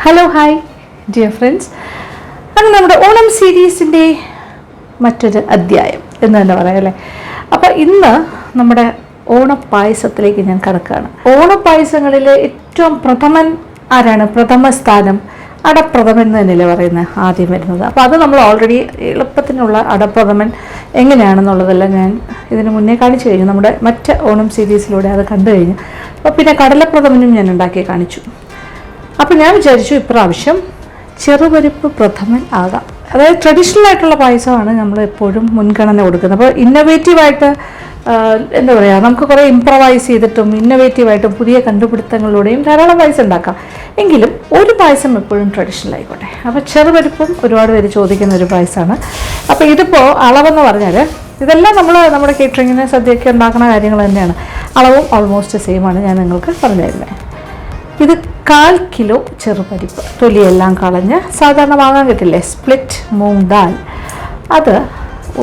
Hello hi dear friends, അത് നമ്മുടെ ഓണം സീരീസിൻ്റെ മറ്റൊരു അധ്യായം എന്ന് തന്നെ പറയാം അല്ലേ. അപ്പോൾ ഇന്ന് നമ്മുടെ ഓണപ്പായസത്തിലേക്ക് ഞാൻ കടക്കുകയാണ്. ഓണപ്പായസങ്ങളിൽ ഏറ്റവും പ്രഥമൻ ആരാണ്? പ്രഥമ സ്ഥാനം അടപ്രഥമൻ എന്ന് തന്നെയല്ലേ പറയുന്നത് ആദ്യം വരുന്നത്. അപ്പോൾ അത് നമ്മൾ ഓൾറെഡി എളുപ്പത്തിനുള്ള അടപ്രഥമൻ എങ്ങനെയാണെന്നുള്ളതെല്ലാം ഞാൻ ഇതിന് മുന്നേ കാണിച്ചു കഴിഞ്ഞു. നമ്മുടെ മറ്റ് ഓണം സീരീസിലൂടെ അത് കണ്ടു കഴിഞ്ഞു. അപ്പോൾ പിന്നെ കടലപ്രഥമനും ഞാൻ ഉണ്ടാക്കി കാണിച്ചു. അപ്പോൾ ഞാൻ വിചാരിച്ചു ഇപ്രാവശ്യം ചെറുപരിപ്പ് പ്രഥമൻ ആകാം. അതായത് ട്രഡീഷണൽ ആയിട്ടുള്ള പായസമാണ് നമ്മൾ എപ്പോഴും മുൻഗണന കൊടുക്കുന്നത്. അപ്പോൾ ഇന്നോവേറ്റീവായിട്ട് എന്താ പറയുക, നമുക്ക് കുറേ ഇംപ്രവൈസ് ചെയ്തിട്ടും ഇന്നോവേറ്റീവായിട്ടും പുതിയ കണ്ടുപിടുത്തങ്ങളിലൂടെയും ധാരാളം പായസം ഉണ്ടാക്കാം. എങ്കിലും ഒരു പായസം എപ്പോഴും ട്രഡീഷണൽ ആയിക്കോട്ടെ. അപ്പോൾ ചെറുപരിപ്പും ഒരുപാട് പേര് ചോദിക്കുന്ന ഒരു പായസമാണ്. അപ്പോൾ ഇതിപ്പോൾ അളവെന്ന് പറഞ്ഞാൽ ഇതെല്ലാം നമ്മുടെ കേറ്ററിങ്ങിന് സദ്യയൊക്കെ ഉണ്ടാക്കുന്ന കാര്യങ്ങൾ തന്നെയാണ്. അളവും ഓൾമോസ്റ്റ് സെയിം ആണ് ഞാൻ നിങ്ങൾക്ക് പറഞ്ഞു തരുന്നത്. ഇത് 1/4 കിലോ ചെറുപരിപ്പ്, തൊലിയെല്ലാം കളഞ്ഞ് സാധാരണ വാങ്ങാൻ കിട്ടില്ലേ സ്പ്ലിറ്റ് മൂങ് ദാൽ, അത്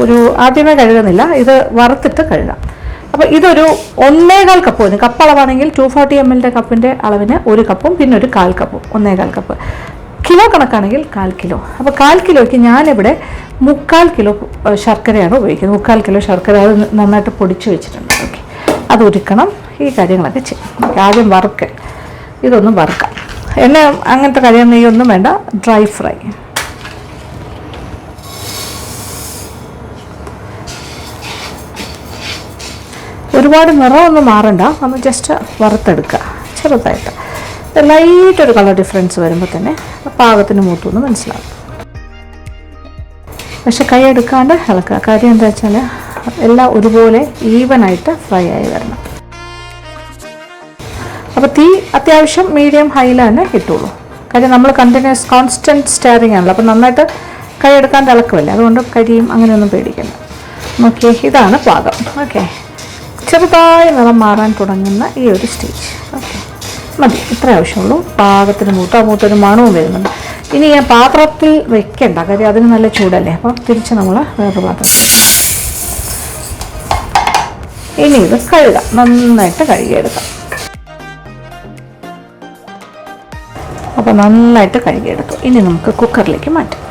ഒരു ആദ്യമേ കഴുകുന്നില്ല, ഇത് വറുത്തിട്ട് കഴുകാം. അപ്പോൾ ഇതൊരു 1.25 കപ്പ് വരും. കപ്പളവാണെങ്കിൽ 240 ml കപ്പിൻ്റെ അളവിന് 1 കപ്പും പിന്നെ ഒരു 1/4 കപ്പും 1.25 കപ്പ്. Kilo കണക്കാണെങ്കിൽ 1/4 kilo. അപ്പോൾ 1/4 കിലോയ്ക്ക് ഞാനിവിടെ 3/4 കിലോ ശർക്കരയാണ് ഉപയോഗിക്കുന്നത്. 3/4 കിലോ ശർക്കര അത് നന്നായിട്ട് പൊടിച്ച് വെച്ചിട്ടുണ്ട്. ഓക്കെ, അത് ഉരുക്കണം, ഈ കാര്യങ്ങളൊക്കെ ചെയ്യും. ഓക്കെ, ആദ്യം വറുക്കുക. ഇതൊന്നും വറുക്കാം. എണ്ണ അങ്ങനത്തെ കാര്യം നെയ്യൊന്നും വേണ്ട, ഡ്രൈ ഫ്രൈ. ഒരുപാട് നിറമൊന്നും മാറണ്ട, നമ്മൾ ജസ്റ്റ് വറുത്തെടുക്കുക ചെറുതായിട്ട്. ലൈറ്റൊരു കളർ ഡിഫറൻസ് വരുമ്പോൾ തന്നെ പാകത്തിന് മൂത്തുമെന്ന് മനസ്സിലാവും. പക്ഷെ കൈ എടുക്കാണ്ട് ഇളക്കുക. കാര്യം എന്താ വെച്ചാൽ എല്ലാം ഒരുപോലെ ഈവനായിട്ട് ഫ്രൈ ആയി വരണം. അപ്പോൾ തീ അത്യാവശ്യം മീഡിയം ഹൈയിൽ തന്നെ കിട്ടുള്ളൂ. കാര്യം നമ്മൾ കണ്ടിന്യൂസ് കോൺസ്റ്റൻറ്റ് സ്റ്റെയറിംഗ് ആണല്ലോ. അപ്പോൾ നന്നായിട്ട് കൈ എടുക്കാൻ ഇളക്കുമല്ലേ, അതുകൊണ്ട് കരിയും അങ്ങനെയൊന്നും പേടിക്കണ്ട. ഓക്കെ, ഇതാണ് പാകം. ഓക്കെ, ചെറുതായി നിറം മാറാൻ തുടങ്ങുന്ന ഈ ഒരു സ്റ്റേജ്. ഓക്കെ, മതി, ഇത്ര ആവശ്യമുള്ളൂ. പാകത്തിന് മൂത്തൊരു മണവും വരുന്നുണ്ട്. ഇനി ഞാൻ പാത്രത്തിൽ വെക്കണ്ട, കാര്യം അതിന് നല്ല ചൂടല്ലേ. അപ്പം തിരിച്ച് നമ്മൾ വേറൊരു പാത്രത്തിൽ. ഇനി ഇത് കഴുകാം, നന്നായിട്ട് കഴുകിയെടുക്കാം. അപ്പോൾ നന്നായിട്ട് കഴുകിയെടുത്തു. ഇനി നമുക്ക് കുക്കറിലേക്ക് മാറ്റാം.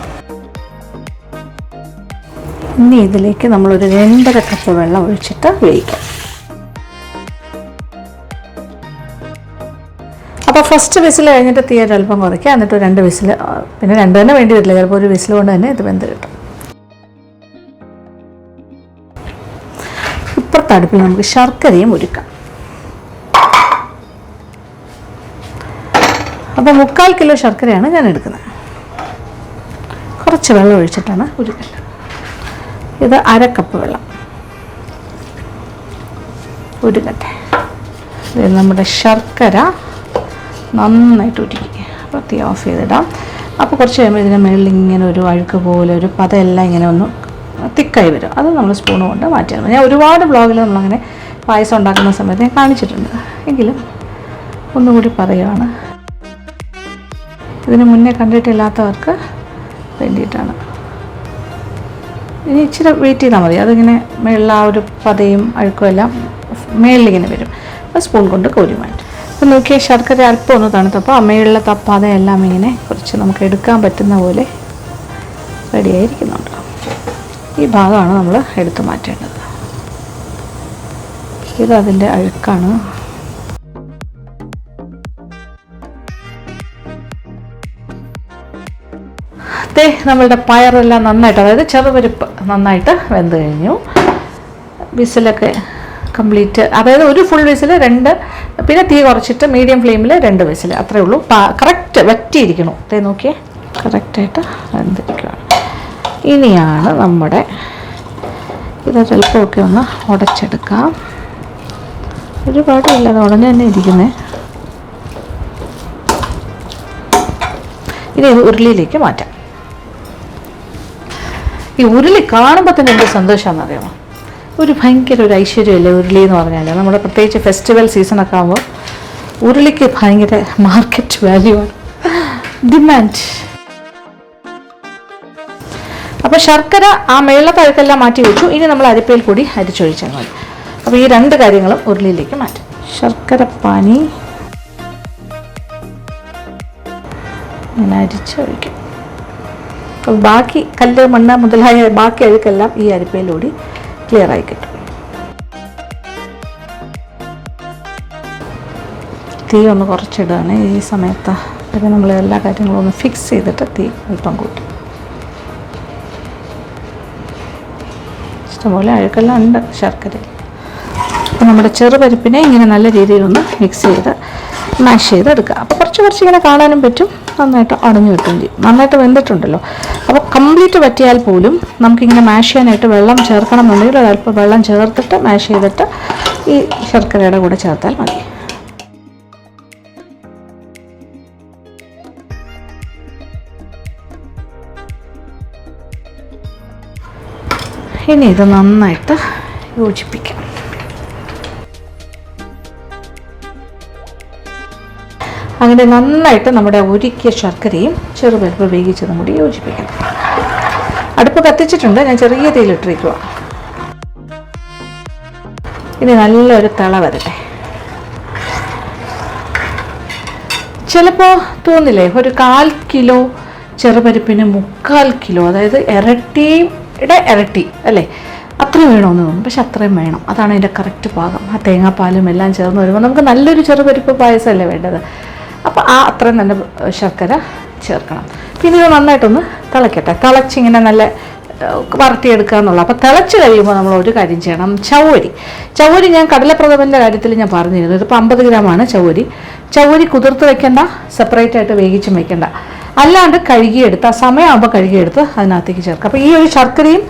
ഇനി ഇതിലേക്ക് നമ്മളൊരു 2.5 കപ്പ് വെള്ളം ഒഴിച്ചിട്ട് വേവിക്കാം. അപ്പോൾ ഫസ്റ്റ് വിസിൽ കഴിഞ്ഞിട്ട് തീ ഒരല്പം കുറയ്ക്കുക. എന്നിട്ട് 2 വിസിൽ, പിന്നെ 2 തന്നെ വേണ്ടി വരില്ല, ചിലപ്പോൾ ഒരു വിസിൽ കൊണ്ട് തന്നെ ഇത് വെന്ത് കിട്ടും. ഇപ്പുറത്തെ അടുപ്പിൽ നമുക്ക് ശർക്കരയും ഉരുക്കാം. അപ്പോൾ 3/4 കിലോ ശർക്കരയാണ് ഞാൻ എടുക്കുന്നത്. കുറച്ച് വെള്ളം ഒഴിച്ചിട്ടാണ് ഉരുക്കൽ. ഇത് 1/2 കപ്പ് വെള്ളം ഉരുക്കട്ടെ. ഇത് നമ്മുടെ ശർക്കര നന്നായിട്ട് ഉരുക്കി. അപ്പോൾ തീ ഓഫ് ചെയ്തിടാം. അപ്പോൾ കുറച്ച് കഴിയുമ്പോൾ ഇതിൻ്റെ മുകളിൽ ഇങ്ങനെ ഒരു അഴുക്ക് പോലെ ഒരു പതയെല്ലാം ഇങ്ങനെ ഒന്ന് തിക്കായി വരും. അത് നമ്മൾ സ്പൂൺ കൊണ്ട് മാറ്റിയാൽ മതി. ഞാൻ ഒരുപാട് ബ്ലോഗിൽ നമ്മളങ്ങനെ പായസം ഉണ്ടാക്കുന്ന സമയത്ത് ഞാൻ കാണിച്ചിട്ടുണ്ട്, എങ്കിലും ഒന്നുകൂടി പറയുകയാണ്. ഇതിന് മുന്നേ കണ്ടിട്ടില്ലാത്തവർക്ക് വേണ്ടിയിട്ടാണ്. ഇനി ഇച്ചിരി വെയിറ്റ് ചെയ്താൽ മതി. അതിങ്ങനെ മേളിൽ ആ ഒരു പതയും അഴുക്കും എല്ലാം മേളിലിങ്ങനെ വരും. അപ്പോൾ സ്പൂൺ കൊണ്ട് കോരി മാറ്റും. അപ്പോൾ നോക്കിയാൽ ശർക്കര അല്പം ഒന്ന് തണുത്തപ്പോൾ അമ്മയുള്ള പതയെല്ലാം ഇങ്ങനെ കുറച്ച് നമുക്ക് എടുക്കാൻ പറ്റുന്ന പോലെ റെഡിയായിരിക്കുന്നുണ്ട്. ഈ ഭാഗമാണ് നമ്മൾ എടുത്തു മാറ്റേണ്ടത്. ഇത് അതിൻ്റെ അഴുക്കാണ്. നമ്മളുടെ പയറെല്ലാം നന്നായിട്ട്, അതായത് ചെറുപരിപ്പ് നന്നായിട്ട് വെന്ത് കഴിഞ്ഞു. വിസിലൊക്കെ കംപ്ലീറ്റ്, അതായത് ഒരു ഫുൾ വിസിൽ, 2, പിന്നെ തീ കുറച്ചിട്ട് മീഡിയം ഫ്ലെയിമിൽ 2 വിസിൽ, അത്രയേ ഉള്ളൂ. കറക്റ്റ് വറ്റിയിരിക്കണം. നോക്കിയേ, കറക്റ്റായിട്ട് വെന്തിരിക്കുകയാണ്. ഇനിയാണ് നമ്മുടെ ഇത് ചിലപ്പോഴൊക്കെ ഒന്ന് ഉടച്ചെടുക്കാം. ഒരുപാടില്ല, അത് ഉടഞ്ഞ് തന്നെ ഇരിക്കുന്നത്. ഇനി ഇത് ഉരുളിയിലേക്ക് മാറ്റാം. ഈ ഉരുളി കാണുമ്പോൾ തന്നെ എന്ത് സന്തോഷമാണെന്ന് അറിയാമോ? ഒരു ഭയങ്കര ഒരു ഐശ്വര്യമല്ലേ ഉരുളി എന്ന് പറഞ്ഞാൽ. നമ്മുടെ പ്രത്യേകിച്ച് ഫെസ്റ്റിവൽ സീസണൊക്കെ ആകുമ്പോൾ ഉരുളിക്ക് ഭയങ്കര മാർക്കറ്റ് വാല്യൂ ആണ്, ഡിമാൻഡ്. അപ്പോൾ ശർക്കര ആ മേളത്തെ അഴുക്കെല്ലാം മാറ്റി വെച്ചു. ഇനി നമ്മൾ അരിപ്പയിൽ കൂടി അരിച്ചൊഴിച്ചാൽ മതി. അപ്പോൾ ഈ 2 കാര്യങ്ങളും ഉരുളിയിലേക്ക് മാറ്റും. ശർക്കര പാനി ഇങ്ങനെ അരിച്ച് ഒഴിക്കും. അപ്പോൾ ബാക്കി കല്ല് മണ്ണ് മുതലായ ബാക്കി അഴുക്കെല്ലാം ഈ അരിപ്പയിലൂടി ക്ലിയറായി കിട്ടും. തീ ഒന്ന് കുറച്ചിടുകയാണ് ഈ സമയത്ത്. പിന്നെ നമ്മൾ എല്ലാ കാര്യങ്ങളും ഒന്ന് ഫിക്സ് ചെയ്തിട്ട് തീ അല്പം കൂട്ടും. ഇഷ്ടംപോലെ അഴുക്കെല്ലാം ഉണ്ട് ശർക്കരയിൽ. അപ്പോൾ നമ്മുടെ ചെറുപരിപ്പിനെ ഇങ്ങനെ നല്ല രീതിയിലൊന്ന് മിക്സ് ചെയ്ത് മാഷ് ചെയ്തെടുക്കുക. അപ്പോൾ കുറച്ച് ഇങ്ങനെ കാണാനും പറ്റും, നന്നായിട്ട് അടഞ്ഞു കിട്ടുകയും ചെയ്യും. നന്നായിട്ട് വെന്തിട്ടുണ്ടല്ലോ. അപ്പോൾ കംപ്ലീറ്റ് പറ്റിയാൽ പോലും നമുക്കിങ്ങനെ മാഷ് ചെയ്യാനായിട്ട് വെള്ളം ചേർക്കണം എന്നുണ്ടെങ്കിൽ ഒരല്പം വെള്ളം ചേർത്തിട്ട് മാഷ് ചെയ്തിട്ട് ഈ ശർക്കരയുടെ കൂടെ ചേർത്താൽ മതി. ഇനി ഇത് നന്നായിട്ട് യോജിപ്പിക്കാം. അങ്ങനെ നന്നായിട്ട് നമ്മുടെ ഉരുക്കിയ ശർക്കരയും ചെറുപരിപ്പ് വേവിച്ചതും കൂടി യോജിപ്പിക്കണം. അടുപ്പ് കത്തിച്ചിട്ടുണ്ട്, ഞാൻ ചെറിയ തീയിലിട്ടിരിക്കുക. ഇനി നല്ലൊരു തിള വരട്ടെ. ചിലപ്പോൾ തോന്നില്ലേ, ഒരു 1/4 കിലോ ചെറുപരിപ്പിന് 3/4 കിലോ, അതായത് ഇരട്ടി അല്ലേ, അത്രയും വേണമെന്ന് തോന്നും. പക്ഷെ അത്രയും വേണം, അതാണ് അതിൻ്റെ കറക്റ്റ് പാകം. ആ തേങ്ങാപ്പാലും എല്ലാം ചേർന്ന് വരുമ്പോൾ നമുക്ക് നല്ലൊരു ചെറുപരിപ്പ് പായസമല്ലേ വേണ്ടത്. അപ്പോൾ അത്രയും തന്നെ ശർക്കര ചേർക്കണം. പിന്നെ ഇത് നന്നായിട്ടൊന്ന് തിളയ്ക്കട്ടെ. തിളച്ചിങ്ങനെ നല്ല വരട്ടിയെടുക്കുക എന്നുള്ള. അപ്പോൾ തിളച്ച് കഴിയുമ്പോൾ നമ്മൾ ഒരു കാര്യം ചെയ്യണം. ചവ്വരി ഞാൻ കടലപ്രഥമൻ്റെ കാര്യത്തിൽ ഞാൻ പറഞ്ഞിരുന്നു. ഇതിപ്പോൾ 50 ഗ്രാമാണ് ചവ്വരി കുതിർത്ത് വെക്കേണ്ട, സെപ്പറേറ്റ് ആയിട്ട് വേവിച്ചും വെക്കേണ്ട. അല്ലാണ്ട് കഴുകിയെടുത്ത് ആ സമയമാകുമ്പോൾ കഴുകിയെടുത്ത് അതിനകത്തേക്ക് ചേർക്കുക. അപ്പോൾ ഈ ഒരു ശർക്കരയും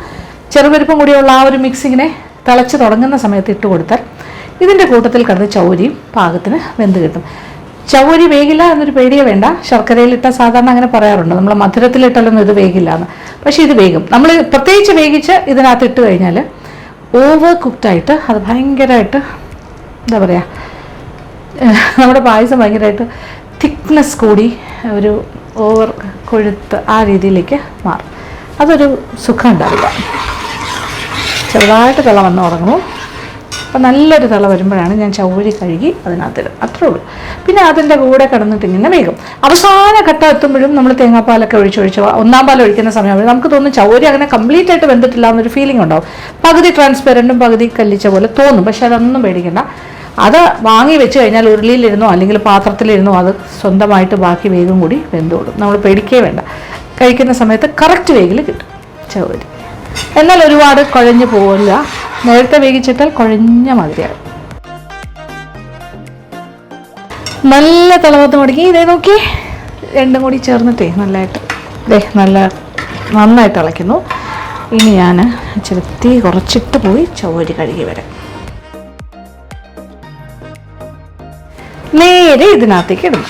ചെറുപരിപ്പും കൂടിയുള്ള ആ ഒരു മിക്സിങ്ങിനെ തിളച്ച് തുടങ്ങുന്ന സമയത്ത് ഇട്ട് കൊടുത്താൽ ഇതിൻ്റെ കൂട്ടത്തിൽ കിടന്ന് ചവ്വരിയും പാകത്തിന് വെന്ത് കിട്ടും. ചവ്വരി വേഗില്ല എന്നൊരു പേടിയേ വേണ്ട. ശർക്കരയിലിട്ട സാധാരണ അങ്ങനെ പറയാറുണ്ട്, നമ്മൾ മധുരത്തിലിട്ടാലൊന്നും ഇത് വേഗില്ല എന്ന്. പക്ഷേ ഇത് വേഗം. നമ്മൾ പ്രത്യേകിച്ച് വേഗിച്ച് ഇതിനകത്ത് ഇട്ട് കഴിഞ്ഞാൽ ഓവർ കുക്ക്ഡായിട്ട് അത് ഭയങ്കരമായിട്ട് എന്താ പറയുക, നമ്മുടെ പായസം ഭയങ്കരമായിട്ട് തിക്നെസ് കൂടി ഒരു ഓവർ കൊഴുത്ത് ആ രീതിയിലേക്ക് മാറും. അതൊരു സുഖം ഉണ്ടാവില്ല. ചെറുതായിട്ട് തിള വന്ന് തുടങ്ങുന്നു. അപ്പോൾ നല്ലൊരു തിള വരുമ്പോഴാണ് ഞാൻ ചവ്വരി കഴുകി അതിനകത്തിടും. അത്രേ ഉള്ളൂ. പിന്നെ അതിൻ്റെ കൂടെ കിടന്നിട്ട് ഇങ്ങനെ വേഗം അവസാന ഘട്ടം എത്തുമ്പോഴും നമ്മൾ തേങ്ങാപ്പാലൊക്കെ ഒഴിച്ച് 1-ാം പാൽ ഒഴിക്കുന്ന സമയം നമുക്ക് തോന്നും ചവ്വരി അങ്ങനെ കംപ്ലീറ്റ് ആയിട്ട് വെന്തിട്ടില്ല എന്നൊരു ഫീലിംഗ് ഉണ്ടാവും. പകുതി ട്രാൻസ്പെറൻറ്റും പകുതി കല്ലിച്ച പോലെ തോന്നും. പക്ഷെ അതൊന്നും പേടിക്കണ്ട. അത് വാങ്ങി വെച്ച് കഴിഞ്ഞാൽ ഉരുളിയിലിരുന്നോ അല്ലെങ്കിൽ പാത്രത്തിലിരുന്നോ അത് സ്വന്തമായിട്ട് ബാക്കി വേഗം കൂടി വെന്തോടും. നമ്മൾ പേടിക്കേ വേണ്ട. കഴിക്കുന്ന സമയത്ത് കറക്റ്റ് വേഗിൽ കിട്ടും ചവ്വരി. എന്നാൽ ഒരുപാട് കുഴഞ്ഞു പോവില്ല. നേരത്തെ വേവിച്ചിട്ടാൽ കുഴഞ്ഞ മാതിരിയാകും. നല്ല തിളവത്ത് മുടക്കി ഇതേ നോക്കി രണ്ടും കൂടി ചേർന്നിട്ടേ നന്നായിട്ട് ഇളയ്ക്കുന്നു. ഇനി ഞാൻ ഇച്ചിരി തീ കുറച്ചിട്ട് പോയി ചവ്വരി കഴുകി വരാം. നേരെ ഇതിനകത്തേക്ക് ഇടുന്നു.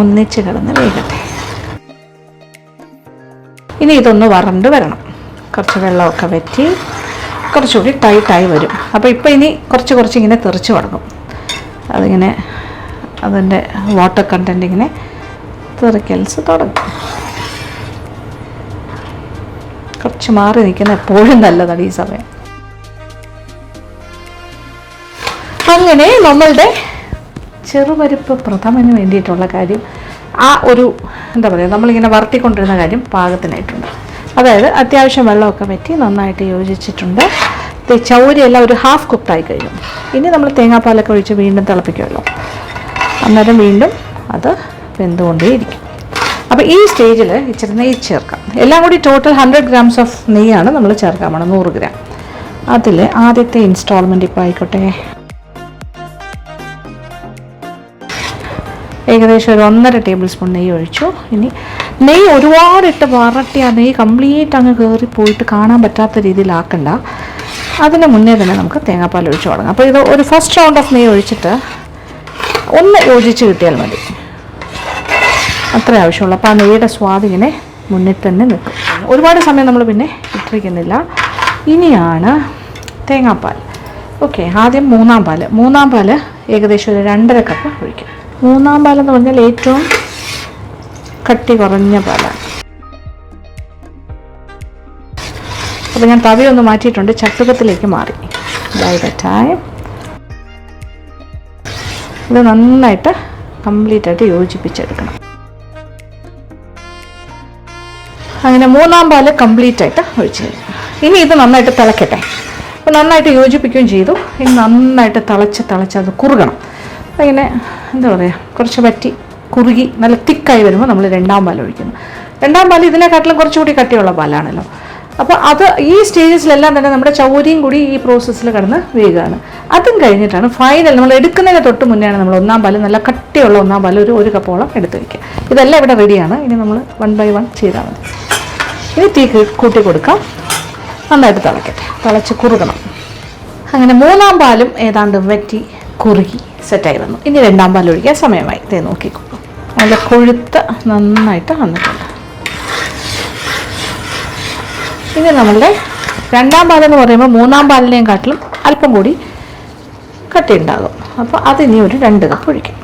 ഒന്നിച്ച് കിടന്ന് വേഗട്ടെ. ഇനി ഇതൊന്ന് വരണ്ട് വരണം. കുറച്ച് വെള്ളമൊക്കെ വറ്റി കുറച്ചുകൂടി ടൈറ്റായി വരും. അപ്പോൾ ഇപ്പോൾ ഇനി കുറച്ച് ഇങ്ങനെ തെറിച്ച് തുടങ്ങും. അതിങ്ങനെ അതിൻ്റെ വാട്ടർ കണ്ടൻറ്റ് ഇങ്ങനെ തെറിക്കൽസ് തുടങ്ങും. കുറച്ച് മാറി നിൽക്കുന്ന എപ്പോഴും നല്ലതാണ് ഈ സമയം. അങ്ങനെ നമ്മളുടെ ചെറുപരിപ്പ് പ്രഥമന് വേണ്ടിയിട്ടുള്ള കാര്യം ആ ഒരു എന്താ പറയുക, നമ്മളിങ്ങനെ വറുത്തിക്കൊണ്ടിരുന്ന കാര്യം പാകത്തിനായിട്ടുണ്ട്. അതായത് അത്യാവശ്യം വെള്ളമൊക്കെ വറ്റി നന്നായിട്ട് യോജിച്ചിട്ടുണ്ട്. ചവ്വരിയെല്ലാം ഒരു ഹാഫ് കുക്ക്ഡായി കഴിഞ്ഞു. ഇനി നമ്മൾ തേങ്ങാപ്പാലൊക്കെ ഒഴിച്ച് വീണ്ടും തിളപ്പിക്കുമല്ലോ, അന്നേരം വീണ്ടും അത് വെന്തുകൊണ്ടേയിരിക്കും. അപ്പോൾ ഈ സ്റ്റേജിൽ ഇച്ചിരി നെയ്യ് ചേർക്കാം. എല്ലാം കൂടി ടോട്ടൽ 100 grams ഓഫ് നെയ്യാണ് നമ്മൾ ചേർക്കാൻ വേണം. 100 gram. അതിൽ ആദ്യത്തെ ഇൻസ്റ്റാൾമെൻറ്റ് ഇപ്പോൾ ആയിക്കോട്ടെ. ഏകദേശം ഒരു 1.5 tablespoon നെയ്യ് ഒഴിച്ചു. ഇനി നെയ്യ് ഒരുപാടിട്ട് വരട്ടി ആ നെയ്യ് കംപ്ലീറ്റ് അങ്ങ് കയറി പോയിട്ട് കാണാൻ പറ്റാത്ത രീതിയിലാക്കണ്ട. അതിന് മുന്നേ തന്നെ നമുക്ക് തേങ്ങാപ്പാൽ ഒഴിച്ച് തുടങ്ങാം. അപ്പോൾ ഇത് ഒരു ഫസ്റ്റ് റൗണ്ട് ഓഫ് നെയ്യ് ഒഴിച്ചിട്ട് ഒന്ന് യോജിച്ച് കിട്ടിയാൽ മതി. അത്രേ ആവശ്യമുള്ളൂ. അപ്പോൾ ആ നെയ്യുടെ സ്വാദിങ്ങനെ മുന്നിൽ തന്നെ നിൽക്കും. ഒരുപാട് സമയം നമ്മൾ പിന്നെ ഇട്ടിരിക്കുന്നില്ല. ഇനിയാണ് തേങ്ങാപ്പാൽ. ഓക്കെ, ആദ്യം മൂന്നാം പാൽ ഏകദേശം ഒരു 2.5 കപ്പ് ഒഴിക്കും. 3-ാം പാലെന്ന് പറഞ്ഞാൽ ഏറ്റവും കട്ടി കുറഞ്ഞ പാലാണ്. അപ്പോൾ ഞാൻ തവി ഒന്ന് മാറ്റിയിട്ടുണ്ട്, ചട്ടുകത്തിലേക്ക് മാറി. ടൈം ഇത് നന്നായിട്ട് കംപ്ലീറ്റായിട്ട് യോജിപ്പിച്ചെടുക്കണം. അങ്ങനെ 3-ാം പാല് കംപ്ലീറ്റായിട്ട് ഒഴിച്ച് കഴിഞ്ഞു. ഇനി ഇത് നന്നായിട്ട് തിളക്കട്ടെ. അപ്പോൾ നന്നായിട്ട് യോജിപ്പിക്കുകയും ചെയ്തു. ഇനി നന്നായിട്ട് തിളച്ച് അത് കുറുകണം. അപ്പോൾ ഇങ്ങനെ എന്താ പറയുക, കുറച്ച് വറ്റി കുറുകി നല്ല തിക്കായി വരുമ്പോൾ നമ്മൾ 2-ാം പാൽ ഒഴിക്കുന്നു. 2-ാം പാൽ ഇതിനെക്കാട്ടിലും കുറച്ചുകൂടി കട്ടിയുള്ള പാലാണല്ലോ. അപ്പോൾ അത് ഈ സ്റ്റേജസിലെല്ലാം തന്നെ നമ്മുടെ ചൗരിയും കൂടി ഈ പ്രോസസ്സിൽ കിടന്ന് വേഗമാണ്. അതും കഴിഞ്ഞിട്ടാണ് ഫൈനൽ നമ്മൾ എടുക്കുന്നതിന് തൊട്ട് മുന്നെയാണ് നമ്മൾ 1-ാം പാൽ, നല്ല കട്ടിയുള്ള 1-ാം പാൽ ഒരു കപ്പോളം എടുത്ത് വയ്ക്കുക. ഇതെല്ലാം ഇവിടെ റെഡിയാണ്. ഇനി നമ്മൾ 1 by 1 ചെയ്താൽ മതി. ഇനി തീ കൂട്ടി കൊടുക്കാം. നന്നായിട്ട് തിളച്ച് കുറുകണം. അങ്ങനെ 3-ാം പാലും ഏതാണ്ട് വറ്റി കുറുകി സെറ്റായി വന്നു. ഇനി 2-ാം പാൽ ഒഴിക്കാൻ സമയമായി. ഇതേ നോക്കിക്കോ, നല്ല കൊഴുത്ത് നന്നായിട്ട് വന്നിട്ടുണ്ട്. ഇനി നമ്മളുടെ 2-ാം പാലെന്ന് പറയുമ്പോൾ 3-ാം പാലിനെയും കാട്ടിലും അല്പം കൂടി കട്ടി ഉണ്ടാകും. അപ്പോൾ അതിനി ഒരു 2 കപ്പ് ഒഴിക്കും.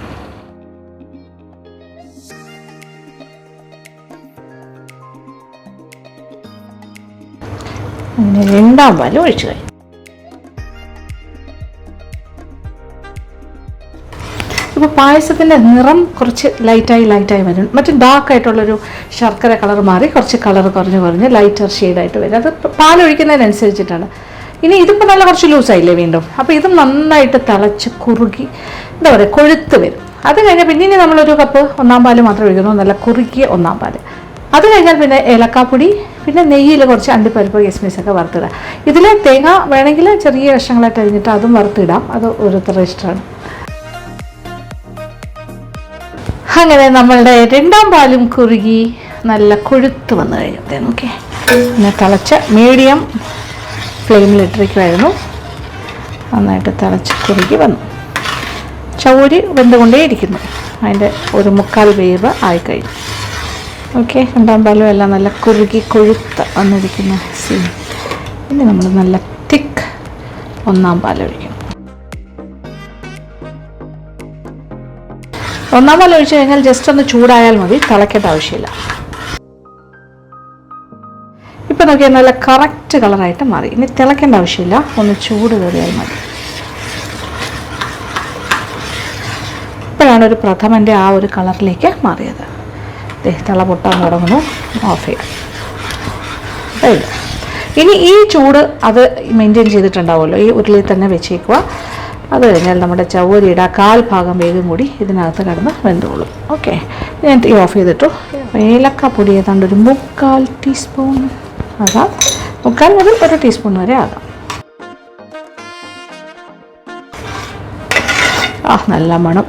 അങ്ങനെ 2-ാം പാൽ ഒഴിച്ചു കഴിഞ്ഞു. ഇപ്പോൾ പായസത്തിൻ്റെ നിറം കുറച്ച് ലൈറ്റായി വരും. മറ്റു ഡാർക്കായിട്ടുള്ളൊരു ശർക്കര കളർ മാറി കുറച്ച് കളർ കുറഞ്ഞ് ലൈറ്റർ ഷെയ്ഡായിട്ട് വരും. അത് പാലൊഴിക്കുന്നതിനനുസരിച്ചിട്ടാണ്. ഇനി ഇതിപ്പോൾ നല്ല കുറച്ച് ലൂസായില്ലേ വീണ്ടും. അപ്പോൾ ഇത് നന്നായിട്ട് തിളച്ച് കുറുകി എന്താ പറയുക, കൊഴുത്ത് വരും. അത് കഴിഞ്ഞാൽ പിന്നെ നമ്മളൊരു കപ്പ് 1-ാം പാൽ മാത്രം ഒഴിക്കുന്നു, നല്ല കുറുക്കിയ 1-ാം പാൽ. അത് കഴിഞ്ഞാൽ പിന്നെ ഏലക്കാപ്പൊടി, പിന്നെ നെയ്യിൽ കുറച്ച് അണ്ടിപ്പരിപ്പ് കിസ്മിസൊക്കെ വറുത്തിടാം. ഇതിൽ തേങ്ങ വേണമെങ്കിൽ ചെറിയ കഷ്ണങ്ങളായിട്ട് അരിഞ്ഞിട്ട് അതും വറുത്തിടാം. അത് ഓരോരുത്തരുടെ ഇഷ്ടമാണ്. അങ്ങനെ നമ്മളുടെ 2-ാം പാലും കുറുകി നല്ല കൊഴുത്ത് വന്നു കഴിഞ്ഞു. നോക്കി, പിന്നെ തിളച്ച് മീഡിയം ഫ്ലെയിമിലിട്ടിരിക്കുമായിരുന്നു. നന്നായിട്ട് തിളച്ച് കുറുകി വന്നു. ചൗരി വെന്തുകൊണ്ടേയിരിക്കുന്നു. അതിൻ്റെ ഒരു 1/4 വേവ് ആയിക്കഴിഞ്ഞു. ഓക്കെ, 2-ാം പാലും എല്ലാം നല്ല കുറുകി കൊഴുത്ത് വന്നിരിക്കുന്ന സീൻ. ഇനി നമ്മൾ നല്ല തിക്ക് 1-ാം പാൽ ഒഴിക്കും. 1-ാം പാൽ ഒഴിച്ച് കഴിഞ്ഞാൽ ജസ്റ്റ് ഒന്ന് ചൂടായാൽ മതി, തിളക്കേണ്ട ആവശ്യമില്ല. ഇപ്പം നോക്കിയാൽ നല്ല കറക്റ്റ് കളറായിട്ട് മാറി. ഇനി തിളക്കേണ്ട ആവശ്യമില്ല, ഒന്ന് ചൂട് കയറിയാൽ മതി. ഇപ്പോഴാണ് ഒരു പ്രഥമൻ്റെ ആ ഒരു കളറിലേക്ക് മാറിയത്. തിള പൊട്ടാൻ തുടങ്ങുന്നു. ഓഫ് ചെയ്യാം. ഇനി ഈ ചൂട് അത് മെയിൻറ്റെയിൻ ചെയ്തിട്ടുണ്ടാവുമല്ലോ, ഈ ഉരുളിയിൽ തന്നെ വെച്ചേക്കുക. അത് കഴിഞ്ഞാൽ നമ്മുടെ ചവ്വരിയുടെ 1/4 ഭാഗം വേഗം കൂടി ഇതിനകത്ത് കിടന്ന് വെന്തോളും. ഓക്കെ, ഞാൻ തീ ഓഫ് ചെയ്തിട്ടു. ഏലക്കാപ്പൊടി ഏതാണ്ട് ഒരു 3/4 ടീസ്പൂൺ ആകാം. 3/4 മുതൽ 1 ടീസ്പൂൺ വരെ ആകാം. നല്ല മണം.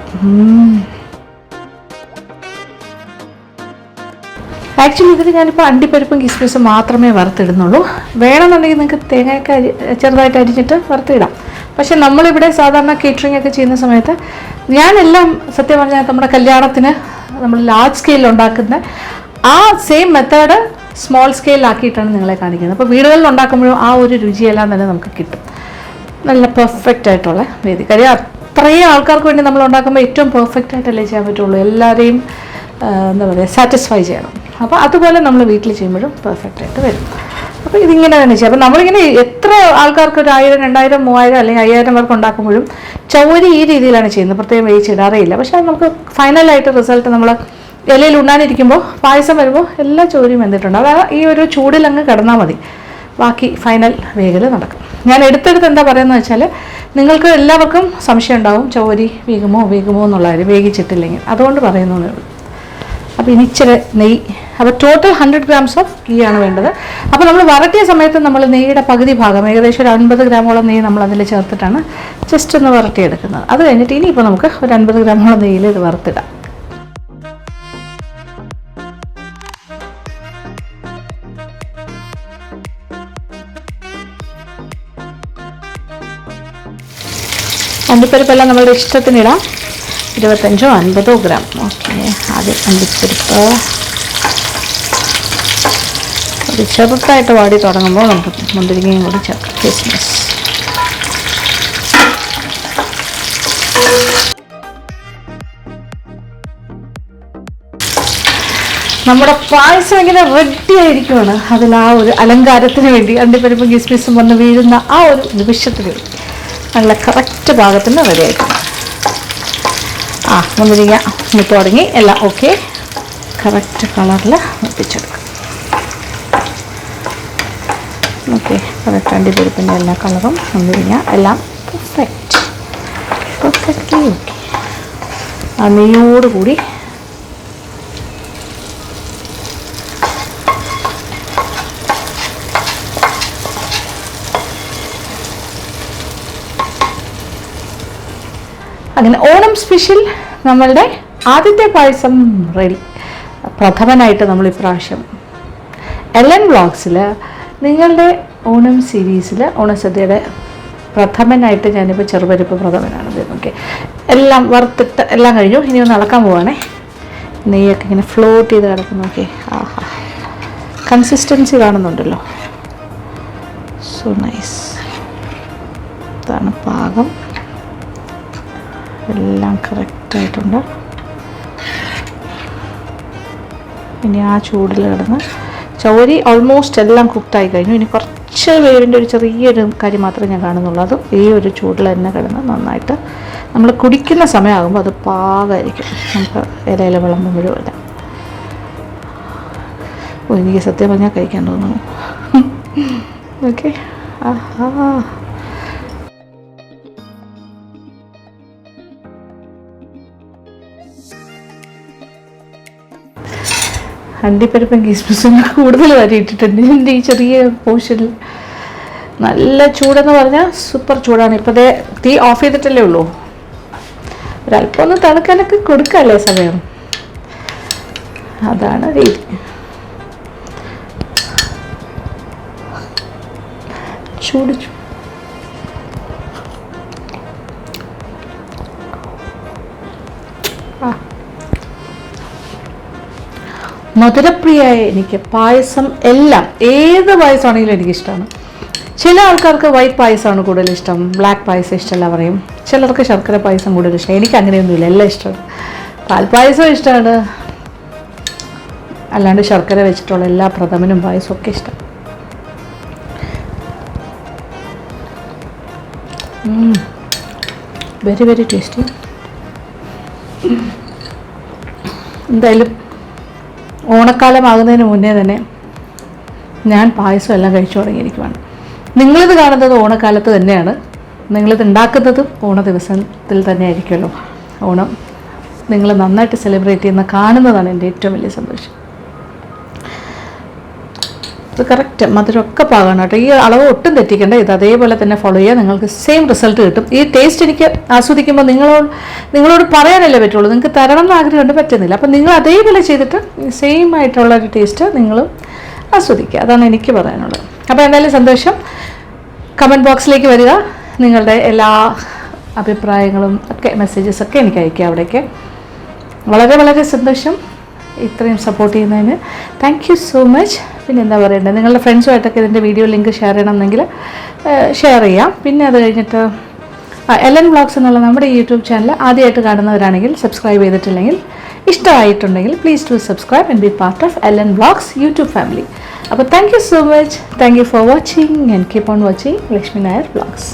ആക്ച്വലി ഇതിൽ ഞാനിപ്പോൾ അണ്ടിപ്പരിപ്പും കിസ്മിസും മാത്രമേ വറുത്തിടുന്നുള്ളൂ. വേണമെന്നുണ്ടെങ്കിൽ നിങ്ങൾക്ക് തേങ്ങയൊക്കെ ചെറുതായിട്ട് അരിഞ്ഞിട്ട് വറുത്തിടാം. പക്ഷെ നമ്മളിവിടെ സാധാരണ കേറ്ററിംഗ് ഒക്കെ ചെയ്യുന്ന സമയത്ത് ഞാനെല്ലാം സത്യം പറഞ്ഞാൽ നമ്മുടെ കല്യാണത്തിന് നമ്മൾ ലാർജ് സ്കെയിലിൽ ഉണ്ടാക്കുന്ന ആ സെയിം മെത്തേഡ് സ്മോൾ സ്കെയിലാക്കിയിട്ടാണ് നിങ്ങളെ കാണിക്കുന്നത്. അപ്പോൾ വീടുകളിൽ ഉണ്ടാക്കുമ്പോഴും ആ ഒരു രുചിയെല്ലാം തന്നെ നമുക്ക് കിട്ടും. നല്ല പെർഫെക്റ്റ് ആയിട്ടുള്ള വേദി. കാര്യം അത്രയും ആൾക്കാർക്ക് വേണ്ടി നമ്മൾ ഉണ്ടാക്കുമ്പോൾ ഏറ്റവും പെർഫെക്റ്റ് ആയിട്ടല്ലേ ചെയ്യാൻ പറ്റുള്ളൂ. എല്ലാവരെയും എന്താ പറയുക, സാറ്റിസ്ഫൈ ചെയ്യണം. അപ്പോൾ അതുപോലെ നമ്മൾ വീട്ടിൽ ചെയ്യുമ്പോഴും പെർഫെക്റ്റ് ആയിട്ട് വരും. അപ്പോൾ ഇതിങ്ങനെ തന്നെ ചെയ്യാം. അപ്പോൾ നമ്മളിങ്ങനെ എത്ര ആൾക്കാർക്ക് ഒരു 1000, 2000, 3000 അല്ലെങ്കിൽ 5000 പേർക്ക് ഉണ്ടാക്കുമ്പോഴും ചൗരി ഈ രീതിയിലാണ് ചെയ്യുന്നത്. പ്രത്യേകം വേവിച്ചിടാറേ ഇല്ല. പക്ഷേ നമുക്ക് ഫൈനലായിട്ട് റിസൾട്ട് നമ്മൾ ഇലയിൽ ഉണ്ണാനിരിക്കുമ്പോൾ പായസം വരുമ്പോൾ എല്ലാ ചൗരിയും വെന്തിട്ടുണ്ട്. അതായത് ഈ ഒരു ചൂടിലങ്ങ് കിടന്നാൽ മതി, ബാക്കി ഫൈനൽ വേഗൽ നടക്കും. ഞാൻ എടുത്തെടുത്ത് എന്താ പറയുന്നത് വെച്ചാൽ, നിങ്ങൾക്ക് എല്ലാവർക്കും സംശയം ഉണ്ടാവും ചൗരി വേഗമോ എന്നുള്ള കാര്യം, വേഗിച്ചിട്ടില്ലെങ്കിൽ. അതുകൊണ്ട് പറയുന്നതേ ഉള്ളൂ. അപ്പോൾ ഇനി ഇച്ചിരി നെയ്യ്. അപ്പോൾ ടോട്ടൽ 100 grams ഓഫ് ഗീ ആണ് വേണ്ടത്. അപ്പോൾ നമ്മൾ വരട്ടിയ സമയത്ത് നമ്മൾ നെയ്യുടെ പകുതി ഭാഗം, ഏകദേശം ഒരു 50 ഗ്രാമോളം നെയ്യ് നമ്മൾ അതിൽ ചേർത്തിട്ടാണ് ജസ്റ്റ് ഒന്ന് വരട്ടിയെടുക്കുന്നത്. അത് കഴിഞ്ഞിട്ട് ഇനിയിപ്പോൾ നമുക്ക് ഒരു 50 ഗ്രാമോളം നെയ്യിൽ ഇത് വറുത്തിടാം. അണ്ടിപ്പരിപ്പെല്ലാം നമ്മളുടെ ഇഷ്ടത്തിനിടാം. 25 or 50 ഗ്രാം. ഓക്കെ, ആദ്യം അണ്ടിപ്പരിപ്പ് ഒരു ചെറുതായിട്ട് വാടി തുടങ്ങുമ്പോൾ നമുക്ക് മുന്തിരിങ്ങയും കൂടി ചേർക്കാം. കിസ്മിസ്. നമ്മുടെ പായസം ഇങ്ങനെ റെഡി ആയിരിക്കുവാണ്. അതിൽ ആ ഒരു അലങ്കാരത്തിന് വേണ്ടി അണ്ടിപ്പരിപ്പും കിസ്മിസും വന്ന് വീഴുന്ന ആ ഒരു നിമിഷത്തിന് നല്ല കറക്റ്റ് പാകത്തിന് റെഡി ആയിരിക്കും. മുന്തിരിങ്ങ മുത്ത് തുടങ്ങി എല്ലാം ഓക്കെ. കറക്റ്റ് കളറിൽ ഒപ്പിച്ചെടുക്കും. ഓക്കെ, കറക്റ്റ് അണ്ടിപ്പരിപ്പിൻ്റെ എല്ലാ കളറും മുന്തിരിങ്ങ എല്ലാം പെർഫെക്റ്റ്ലി ഓക്കെ. ആ നെയ്യോടുകൂടി അങ്ങനെ ഓണം സ്പെഷ്യൽ നമ്മളുടെ ആദ്യത്തെ പായസം റെഡി. പ്രഥമനായിട്ട് നമ്മൾ ഇപ്രാവശ്യം LN വ്ളോഗ്സിൽ നിങ്ങളുടെ ഓണം സീരീസിൽ ഓണസദ്യയുടെ പ്രഥമനായിട്ട് ഞാനിപ്പോൾ ചെറുപരിപ്പ് പ്രഥമനാണ്. ഓക്കെ, എല്ലാം വറുത്തിട്ട് എല്ലാം കഴിഞ്ഞു. ഇനി ഒന്ന് ഇളക്കാൻ പോവാണേ. നെയ്യൊക്കെ ഇങ്ങനെ ഫ്ലോട്ട് ചെയ്ത് കിടക്കുന്നു. ഓക്കെ, ആഹാ, കൺസിസ്റ്റൻസി കാണുന്നുണ്ടല്ലോ. So nice. ഇതാണ് പാകം. എല്ലാം കറക്റ്റായിട്ടുണ്ട്. ഇനി ആ ചൂടിൽ കിടന്ന് ചൗരി ഓൾമോസ്റ്റ് എല്ലാം കുക്ക്ഡായി കഴിഞ്ഞു. ഇനി കുറച്ച് വേവിൻ്റെ ഒരു ചെറിയൊരു കാര്യം മാത്രമേ ഞാൻ കാണുന്നുള്ളൂ. അതും ഈ ഒരു ചൂടിൽ തന്നെ കിടന്ന് നന്നായിട്ട് നമ്മൾ കുടിക്കുന്ന സമയമാകുമ്പോൾ അത് പാകമായിരിക്കും. നമുക്ക് ഇലയില വിളമ്പുമ്പോഴുമല്ല. എനിക്ക് സത്യം പറഞ്ഞാൽ കഴിക്കാൻ തോന്നുന്നു. ഓക്കെ, ആഹാ, അണ്ടിപ്പരിപ്പും കിസ്മിസും കൂടുതൽ വരെ ഇട്ടിട്ടുണ്ട് എൻ്റെ ഈ ചെറിയ പോർഷനിൽ. നല്ല ചൂടെന്ന് പറഞ്ഞാൽ സൂപ്പർ ചൂടാണ്. ഇപ്പോൾ തീ ഓഫ് ചെയ്തിട്ടല്ലേ ഉള്ളൂ. ഒരല്പം ഒന്ന് തണുക്കാനൊക്കെ കൊടുക്കാമല്ലേ സമയം. അതാണ് രീതി. ചൂട് മധുരപ്രിയായ എനിക്ക് പായസം എല്ലാം, ഏത് പായസമാണെങ്കിലും എനിക്കിഷ്ടമാണ്. ചില ആൾക്കാർക്ക് വൈറ്റ് പായസമാണ് കൂടുതൽ ഇഷ്ടം, ബ്ലാക്ക് പായസം ഇഷ്ടമല്ല പറയും. ചിലർക്ക് ശർക്കര പായസം കൂടുതൽ ഇഷ്ടം. എനിക്ക് അങ്ങനെയൊന്നുമില്ല, എല്ലാം ഇഷ്ടമാണ്. പാൽപ്പായസം ഇഷ്ടമാണ്, അല്ലാണ്ട് ശർക്കര വെച്ചിട്ടുള്ള എല്ലാ പ്രഥമനും പായസവും ഒക്കെ ഇഷ്ടം. Very very tasty. എന്തായാലും ഓണക്കാലമാകുന്നതിന് മുന്നേ തന്നെ ഞാൻ പായസം എല്ലാം കഴിച്ചു തുടങ്ങിയിരിക്കുവാണ്. നിങ്ങളിത് കാണുന്നത് ഓണക്കാലത്ത് തന്നെയാണ്. നിങ്ങളിത് ഉണ്ടാക്കുന്നതും ഓണ ദിവസത്തിൽ തന്നെ ആയിരിക്കുമല്ലോ. ഓണം നിങ്ങൾ നന്നായിട്ട് സെലിബ്രേറ്റ് ചെയ്യുന്ന കാണുന്നതാണ് എൻ്റെ ഏറ്റവും വലിയ സന്തോഷം. ഇത് കറക്റ്റ് മധുരമൊക്കെ പാകണം കേട്ടോ. ഈ അളവ് ഒട്ടും തെറ്റിക്കേണ്ട. ഇത് അതേപോലെ തന്നെ ഫോളോ ചെയ്യുക, നിങ്ങൾക്ക് സെയിം റിസൾട്ട് കിട്ടും. ഈ ടേസ്റ്റ് എനിക്ക് ആസ്വദിക്കുമ്പോൾ നിങ്ങളോട് പറയാനല്ലേ പറ്റുള്ളൂ. നിങ്ങൾക്ക് തരണം എന്ന് ആഗ്രഹമുണ്ട്, പറ്റുന്നില്ല. അപ്പം നിങ്ങൾ അതേപോലെ ചെയ്തിട്ട് സെയിം ആയിട്ടുള്ളൊരു ടേസ്റ്റ് നിങ്ങളും ആസ്വദിക്കുക. അതാണ് എനിക്ക് പറയാനുള്ളത്. അപ്പോൾ എന്തായാലും സന്തോഷം. കമൻറ്റ് ബോക്സിലേക്ക് വരിക. നിങ്ങളുടെ എല്ലാ അഭിപ്രായങ്ങളും ഒക്കെ മെസ്സേജസൊക്കെ എനിക്ക് അയക്കുക. അവിടേക്ക് വളരെ വളരെ സന്തോഷം. ഇത്രയും സപ്പോർട്ട് ചെയ്യുന്നതിന് താങ്ക് യു സോ മച്ച്. പിന്നെ എന്താ പറയേണ്ടത്, നിങ്ങളുടെ ഫ്രണ്ട്സുമായിട്ടൊക്കെ ഇതിൻ്റെ വീഡിയോ ലിങ്ക് ഷെയർ ചെയ്യണമെന്നെങ്കിൽ ഷെയർ ചെയ്യാം. പിന്നെ അത് കഴിഞ്ഞിട്ട് LN വ്ളോഗ്സ് എന്നുള്ള നമ്മുടെ യൂട്യൂബ് ചാനൽ ആദ്യമായിട്ട് കാണുന്നവരാണെങ്കിൽ സബ്സ്ക്രൈബ് ചെയ്തിട്ടില്ലെങ്കിൽ, ഇഷ്ടമായിട്ടുണ്ടെങ്കിൽ please do subscribe and be part of LN vlogs YouTube family. അപ്പോൾ thank you so much. Thank you for watching and keep on watching Lakshmi Nair vlogs.